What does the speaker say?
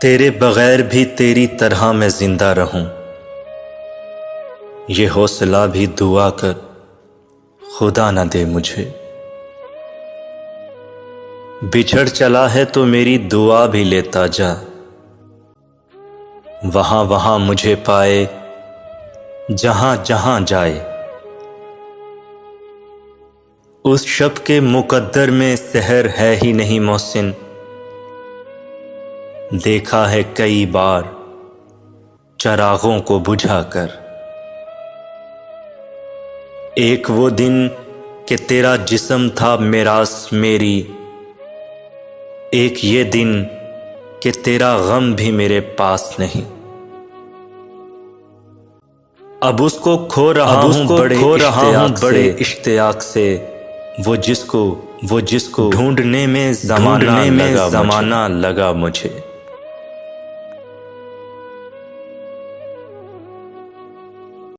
तेरे बगैर भी तेरी तरह मैं जिंदा रहूं, ये हौसला भी दुआ कर खुदा न दे मुझे। बिछड़ चला है तो मेरी दुआ भी लेता जा, वहां वहां मुझे पाए जहां जहां जाए। उस शब के मुकद्दर में सहर है ही नहीं मोहसिन, देखा है कई बार चरागों को बुझाकर। एक वो दिन कि तेरा जिस्म था मेरास मेरी, एक ये दिन कि तेरा गम भी मेरे पास नहीं। अब उसको खो रहा हूँ बड़े इश्तियाक से, वो जिसको ढूंढने में ज़माना लगा मुझे।